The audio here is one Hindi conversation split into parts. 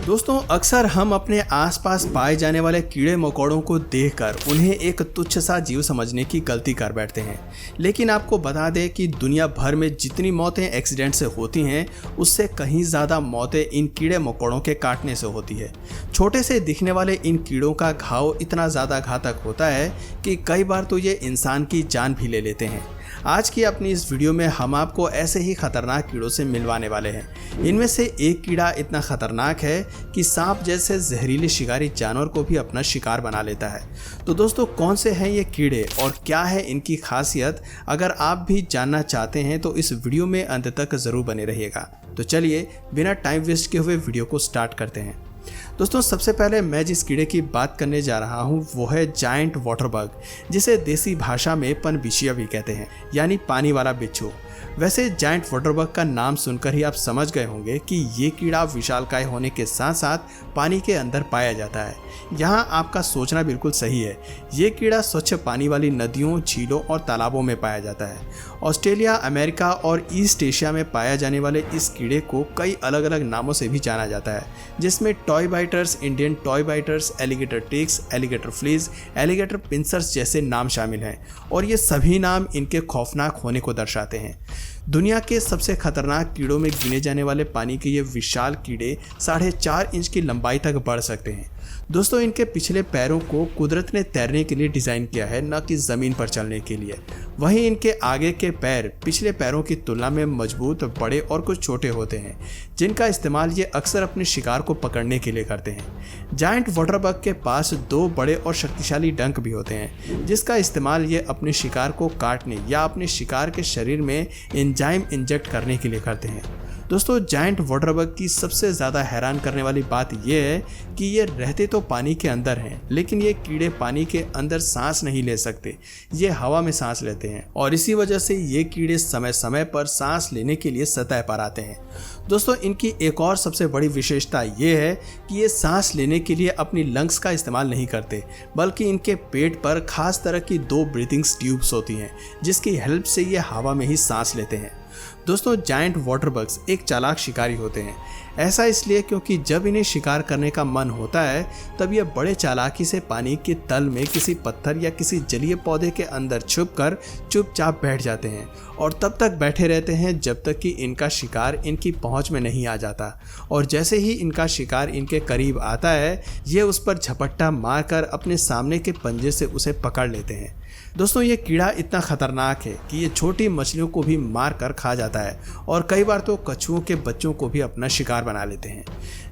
दोस्तों अक्सर हम अपने आसपास पाए जाने वाले कीड़े मकोड़ों को देखकर उन्हें एक तुच्छ सा जीव समझने की गलती कर बैठते हैं। लेकिन आपको बता दें कि दुनिया भर में जितनी मौतें एक्सीडेंट से होती हैं उससे कहीं ज़्यादा मौतें इन कीड़े मकोड़ों के काटने से होती है। छोटे से दिखने वाले इन कीड़ों का घाव इतना ज़्यादा घातक होता है कि कई बार तो ये इंसान की जान भी ले लेते हैं। आज की अपनी इस वीडियो में हम आपको ऐसे ही खतरनाक कीड़ों से मिलवाने वाले हैं। इनमें से एक कीड़ा इतना खतरनाक है कि सांप जैसे जहरीले शिकारी जानवर को भी अपना शिकार बना लेता है। तो दोस्तों कौन से हैं ये कीड़े और क्या है इनकी खासियत, अगर आप भी जानना चाहते हैं तो इस वीडियो में अंत तक जरूर बने रहिएगा। तो चलिए बिना टाइम वेस्ट किए हुए वीडियो को स्टार्ट करते हैं। दोस्तों सबसे पहले मैं जिस कीड़े की बात करने जा रहा हूँ वो है जायंट वाटर बग, जिसे देसी भाषा में पनबिछिया भी कहते हैं, यानी पानी वाला बिच्छू। वैसे जायंट वाटर बग का नाम सुनकर ही आप समझ गए होंगे कि ये कीड़ा विशालकाय होने के साथ साथ पानी के अंदर पाया जाता है। यहाँ आपका सोचना बिल्कुल सही है, ये कीड़ा स्वच्छ पानी वाली नदियों, झीलों और तालाबों में पाया जाता है। ऑस्ट्रेलिया, अमेरिका और ईस्ट एशिया में पाया जाने वाले इस कीड़े को कई अलग अलग नामों से भी जाना जाता है, जिसमें toe biters, Indian toe biters, alligator ticks, alligator fleas, alligator pincers जैसे नाम शामिल हैं और ये सभी नाम इनके खौफनाक होने को दर्शाते हैं। दुनिया के सबसे खतरनाक कीड़ों में गिने जाने वाले पानी के ये विशाल कीड़े 4.5 इंच की लंबाई तक बढ़ सकते हैं। दोस्तों इनके पिछले पैरों को कुदरत ने तैरने के लिए डिज़ाइन किया है, न कि ज़मीन पर चलने के लिए। वहीं इनके आगे के पैर पिछले पैरों की तुलना में मजबूत, बड़े और कुछ छोटे होते हैं, जिनका इस्तेमाल ये अक्सर अपने शिकार को पकड़ने के लिए करते हैं। जायंट वाटर बग के पास 2 बड़े और शक्तिशाली डंक भी होते हैं, जिसका इस्तेमाल ये अपने शिकार को काटने या अपने शिकार के शरीर में एंजाइम इंजेक्ट करने के लिए करते हैं। दोस्तों जायंट वाटर बग की सबसे ज़्यादा हैरान करने वाली बात यह है कि ये रहते तो पानी के अंदर हैं, लेकिन ये कीड़े पानी के अंदर सांस नहीं ले सकते, ये हवा में सांस लेते हैं और इसी वजह से ये कीड़े समय समय पर सांस लेने के लिए सतह पर आते हैं। दोस्तों इनकी एक और सबसे बड़ी विशेषता ये है कि ये सांस लेने के लिए अपनी लंग्स का इस्तेमाल नहीं करते, बल्कि इनके पेट पर खास तरह की 2 ब्रीथिंग ट्यूब्स होती हैं, जिसकी हेल्प से ये हवा में ही सांस लेते हैं। दोस्तों जायंट वाटर बग्स एक चालाक शिकारी होते हैं। ऐसा इसलिए क्योंकि जब इन्हें शिकार करने का मन होता है तब ये बड़े चालाकी से पानी के तल में किसी पत्थर या किसी जलीय पौधे के अंदर छुपकर चुपचाप बैठ जाते हैं और तब तक बैठे रहते हैं जब तक कि इनका शिकार इनकी पहुंच में नहीं आ जाता। और जैसे ही इनका शिकार इनके करीब आता है ये उस पर झपट्टा मारकर अपने सामने के पंजे से उसे पकड़ लेते हैं। दोस्तों ये कीड़ा इतना खतरनाक है कि ये छोटी मछलियों को भी मार कर खा जाता है और कई बार तो कछुओं के बच्चों को भी अपना शिकार बना लेते हैं।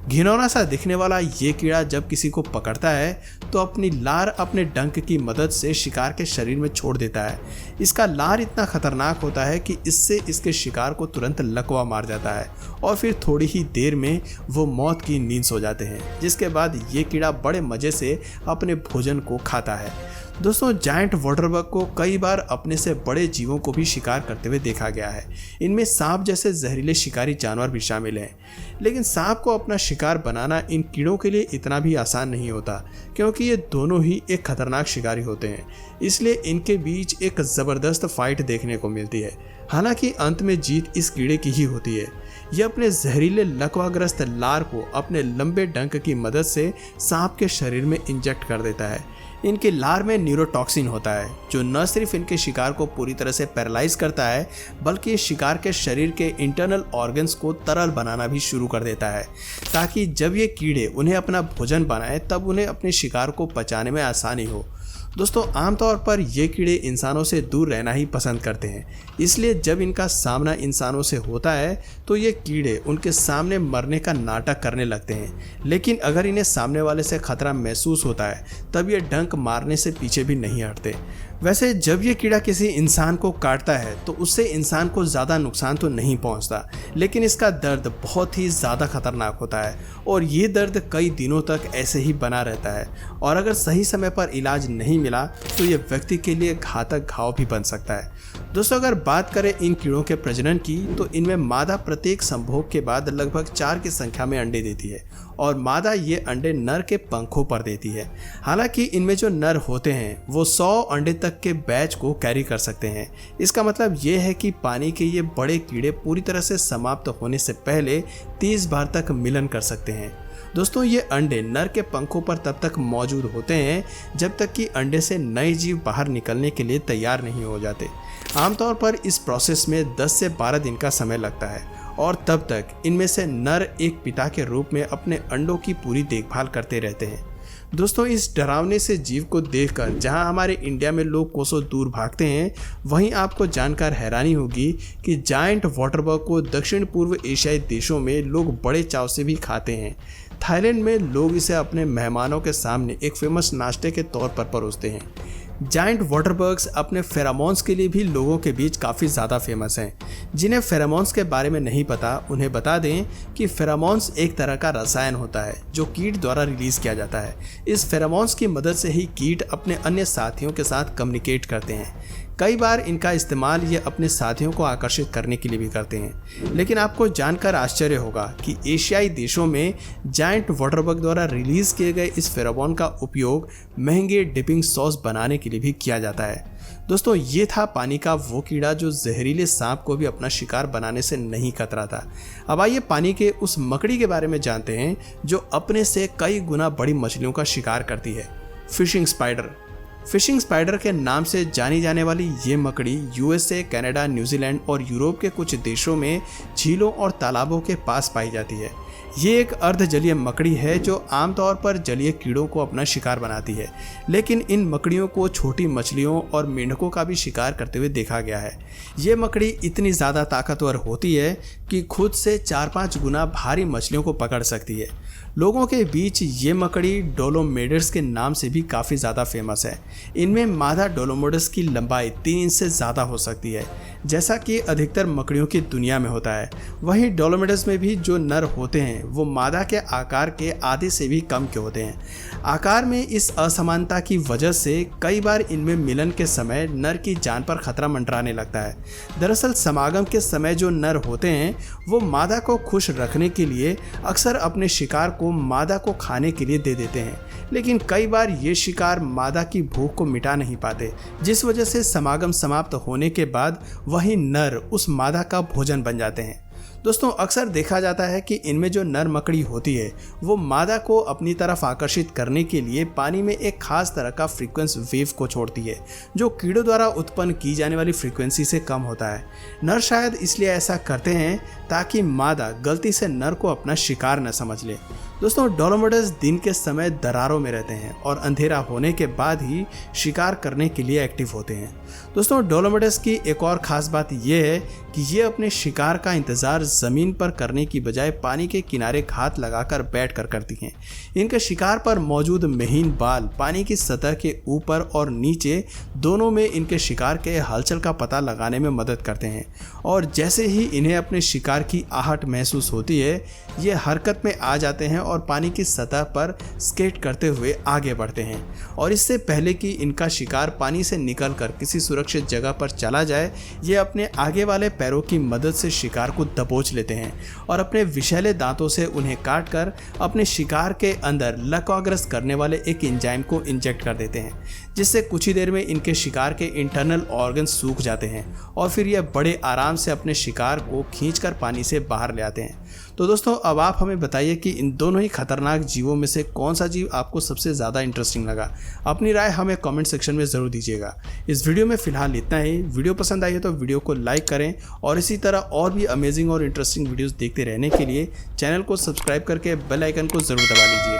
घिनौना सा दिखने वाला ये कीड़ा जब किसी को पकड़ता है तो अपनी लार अपने डंक की मदद से शिकार के शरीर में छोड़ देता है। इसका लार इतना खतरनाक होता है कि इससे इसके शिकार को तुरंत लकवा मार जाता है और फिर थोड़ी ही देर में वो मौत की नींद सो जाते हैं, जिसके बाद ये कीड़ा बड़े मज़े से अपने भोजन को खाता है। दोस्तों जायंट वाटर बग को कई बार अपने से बड़े जीवों को भी शिकार करते हुए देखा गया है। इनमें सांप जैसे जहरीले शिकारी जानवर भी शामिल हैं। लेकिन सांप को अपना शिकार बनाना इन कीड़ों के लिए इतना भी आसान नहीं होता, क्योंकि ये दोनों ही एक खतरनाक शिकारी होते हैं। इसलिए इनके बीच एक ज़बरदस्त फाइट देखने को मिलती है। हालांकि अंत में जीत इस कीड़े की ही होती है। ये अपने जहरीले लकवाग्रस्त लार को अपने लंबे डंक की मदद से सांप के शरीर में इंजेक्ट कर देता है। इनके लार में न्यूरोटॉक्सिन होता है, जो न सिर्फ इनके शिकार को पूरी तरह से पैरालाइज करता है, बल्कि शिकार के शरीर के इंटरनल ऑर्गन्स को तरल बनाना भी शुरू कर देता है, ताकि जब ये कीड़े उन्हें अपना भोजन बनाएं तब उन्हें अपने शिकार को पचाने में आसानी हो। दोस्तों आमतौर पर ये कीड़े इंसानों से दूर रहना ही पसंद करते हैं, इसलिए जब इनका सामना इंसानों से होता है तो ये कीड़े उनके सामने मरने का नाटक करने लगते हैं। लेकिन अगर इन्हें सामने वाले से खतरा महसूस होता है तब ये डंक मारने से पीछे भी नहीं हटते। वैसे जब ये कीड़ा किसी इंसान को काटता है तो उससे इंसान को ज़्यादा नुकसान तो नहीं पहुंचता, लेकिन इसका दर्द बहुत ही ज़्यादा खतरनाक होता है और ये दर्द कई दिनों तक ऐसे ही बना रहता है और अगर सही समय पर इलाज नहीं मिला तो ये व्यक्ति के लिए घातक घाव भी बन सकता है। दोस्तों अगर बात करें इन कीड़ों के प्रजनन की तो इनमें मादा प्रत्येक संभोग के बाद लगभग 4 की संख्या में अंडे देती है और मादा ये अंडे नर के पंखों पर देती है। हालांकि इनमें जो नर होते हैं वो 100 अंडे तक के बैच को कैरी कर सकते हैं। इसका मतलब ये है कि पानी के ये बड़े कीड़े पूरी तरह से समाप्त होने से पहले 30 बार तक मिलन कर सकते हैं। दोस्तों ये अंडे नर के पंखों पर तब तक मौजूद होते हैं जब तक कि अंडे से नए जीव बाहर निकलने के लिए तैयार नहीं हो जाते। आमतौर पर इस प्रोसेस में 10 से 12 दिन का समय लगता है और तब तक इनमें से नर एक पिता के रूप में अपने अंडों की पूरी देखभाल करते रहते हैं। दोस्तों इस डरावने से जीव को देखकर जहां हमारे इंडिया में लोग कोसों दूर भागते हैं, वहीं आपको जानकर हैरानी होगी कि जायंट वाटरबग को दक्षिण पूर्व एशियाई देशों में लोग बड़े चाव से भी खाते हैं। थाईलैंड में लोग इसे अपने मेहमानों के सामने एक फेमस नाश्ते के तौर पर परोसते हैं। जायंट वाटरबग्स अपने फेरामोन्स के लिए भी लोगों के बीच काफ़ी ज़्यादा फेमस हैं। जिन्हें फेरामोन्स के बारे में नहीं पता, उन्हें बता दें कि फेरामोन्स एक तरह का रसायन होता है जो कीट द्वारा रिलीज़ किया जाता है। इस फेरामोन्स की मदद से ही कीट अपने अन्य साथियों के साथ कम्युनिकेट करते हैं। कई बार इनका इस्तेमाल ये अपने साथियों को आकर्षित करने के लिए भी करते हैं। लेकिन आपको जानकर आश्चर्य होगा कि एशियाई देशों में जायंट वाटरबग द्वारा रिलीज़ किए गए इस फेरोमोन का उपयोग महंगे डिपिंग सॉस बनाने के लिए भी किया जाता है। दोस्तों ये था पानी का वो कीड़ा जो जहरीले सांप को भी अपना शिकार बनाने से नहीं खतरा था। अब आइए पानी के उस मकड़ी के बारे में जानते हैं जो अपने से कई गुना बड़ी मछलियों का शिकार करती है। Fishing spider. फिशिंग स्पाइडर के नाम से जानी जाने वाली ये मकड़ी यूएसए, कनाडा, न्यूजीलैंड और यूरोप के कुछ देशों में झीलों और तालाबों के पास पाई जाती है। ये एक अर्धजलीय मकड़ी है जो आमतौर पर जलीय कीड़ों को अपना शिकार बनाती है, लेकिन इन मकड़ियों को छोटी मछलियों और मेंढकों का भी शिकार करते हुए देखा गया है। ये मकड़ी इतनी ज़्यादा ताकतवर होती है कि खुद से 4-5 गुना भारी मछलियों को पकड़ सकती है। लोगों के बीच ये मकड़ी डोलोमेडस के नाम से भी काफ़ी ज़्यादा फेमस है। इनमें मादा डोलोमेडस की लंबाई 3 इंच से ज़्यादा हो सकती है, जैसा कि अधिकतर मकड़ियों की दुनिया में होता है। वहीं डोलोमेडस में भी जो नर होते हैं वो मादा के आकार के आधे से भी कम के होते हैं। आकार में इस असमानता की वजह से कई बार इनमें मिलन के समय नर की जान पर खतरा मंडराने लगता है। दरअसल समागम के समय जो नर होते हैं वो मादा को खुश रखने के लिए अक्सर अपने शिकार को मादा को खाने के लिए दे देते हैं, लेकिन कई बार ये शिकार मादा की भूख को मिटा नहीं पाते, जिस वजह से समागम समाप्त होने के बाद वही नर उस मादा का भोजन बन जाते हैं। दोस्तों अक्सर देखा जाता है कि इनमें जो नर मकड़ी होती है वो मादा को अपनी तरफ आकर्षित करने के लिए पानी में एक खास तरह का फ्रीक्वेंसी वेव को छोड़ती है जो कीड़ों द्वारा उत्पन्न की जाने वाली फ्रीक्वेंसी से कम होता है। नर शायद इसलिए ऐसा करते हैं ताकि मादा गलती से नर को अपना शिकार न समझ ले। दोस्तों डोलोमेडस दिन के समय दरारों में रहते हैं और अंधेरा होने के बाद ही शिकार करने के लिए एक्टिव होते हैं। दोस्तों डोलोमेडस की एक और ख़ास बात यह है कि ये अपने शिकार का इंतज़ार ज़मीन पर करने की बजाय पानी के किनारे घात लगाकर बैठकर करती हैं। इनके शिकार पर मौजूद महीन बाल पानी की सतह के ऊपर और नीचे दोनों में इनके शिकार के हलचल का पता लगाने में मदद करते हैं, और जैसे ही इन्हें अपने शिकार की आहट महसूस होती है ये हरकत में आ जाते हैं और पानी की सतह पर स्केट करते हुए आगे बढ़ते हैं। और इससे पहले कि इनका शिकार पानी से निकलकर किसी सुरक्षित जगह पर चला जाए, ये अपने आगे वाले पैरों की मदद से शिकार को दबोच लेते हैं और अपने विषैले दांतों से उन्हें काटकर अपने शिकार के अंदर लक्वाग्रस्त करने वाले एक एंजाइम को इंजेक्ट कर देते हैं, जिससे कुछ ही देर में इनके शिकार के इंटरनल ऑर्गन सूख जाते हैं और फिर यह बड़े आराम से अपने शिकार को खींचकर पानी से बाहर ले आते हैं। तो दोस्तों अब आप हमें बताइए कि इन दोनों ही खतरनाक जीवों में से कौन सा जीव आपको सबसे ज़्यादा इंटरेस्टिंग लगा। अपनी राय हमें कमेंट सेक्शन में ज़रूर दीजिएगा। इस वीडियो में फ़िलहाल इतना ही। वीडियो पसंद आई है तो वीडियो को लाइक करें और इसी तरह और भी अमेजिंग और इंटरेस्टिंग वीडियोज़ देखते रहने के लिए चैनल को सब्सक्राइब करके बेल आइकन को ज़रूर दबा लीजिए।